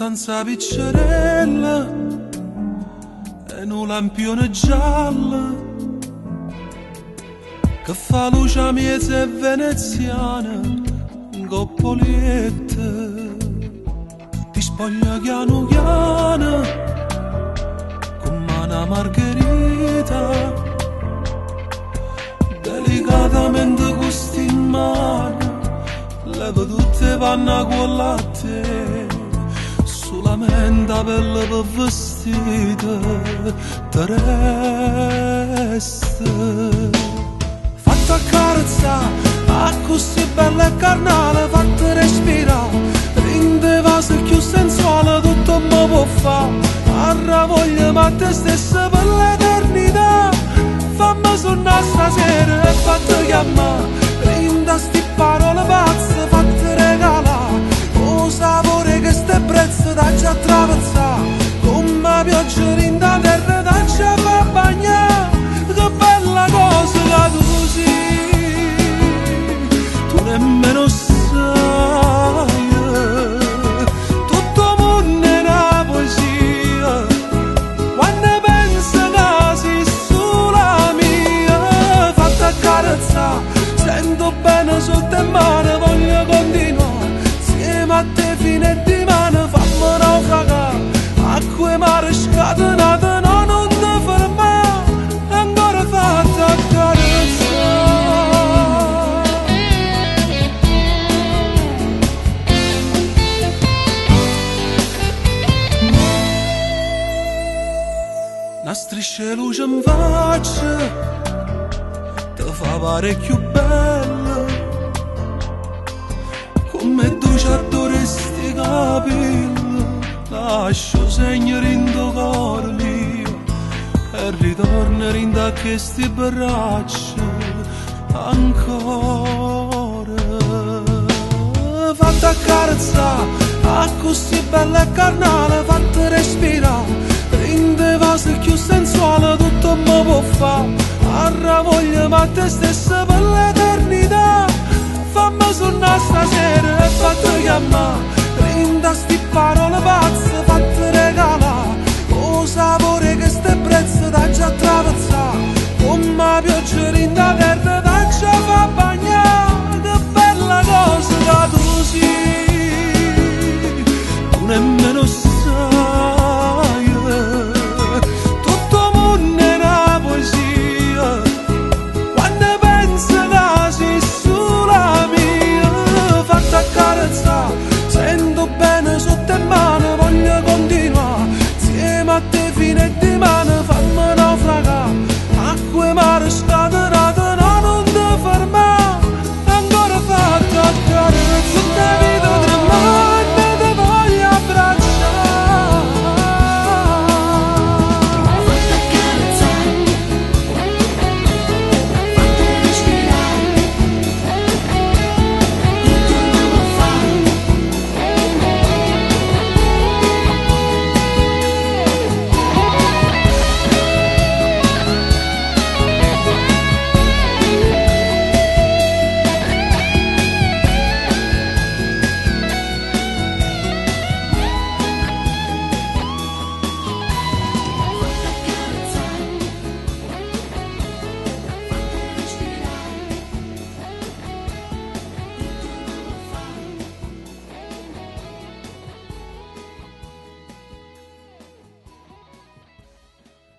stanza piccerella e un lampione giallo che fa luce miese veneziana in coppoliette. Ti spoglia piano piano come una margherita, delicatamente gusti in mano, leva tutte panna con latte, solamente la pelle per vestita te resta. Fatta accarezzare, a così bella e carnale, fatta respirare, rinde vase più sensuale, tutto mi può fare, arra voglia ma te stessa per l'eternità. Fammi suonare stasera e fatta chiamare, rinde sti parole pazze, fatta regalare, o sapore che ste prezze da già attraversare, come pioggia rinda terra da già fa bagnare. Che bella cosa che tu tu nemmeno sai, tutto mondo è una poesia, quando penso che sei sulla mia. Fatta accarezzare, sento bene sotto le mani, voglio continuare, insieme a te fino a dimane, fammi naufragare, acqua e mare scatenate, no non ti fermare, ancora fatta accarezzare. Una striscia luce in faccia ti fa parecchio bella, come tu ci adoresti capelli, lascio segno in tuo cuore mio e ritorno in da questi braccia ancora. Fatta accarezzare, a così bella e carnale, fatta respirare, rinde vase più sensuale, tutto mi può fare, arra voglia ma te stessa per l'eternità. Fammi suonare stasera e fatta chiamare, rinda sti parole pazze,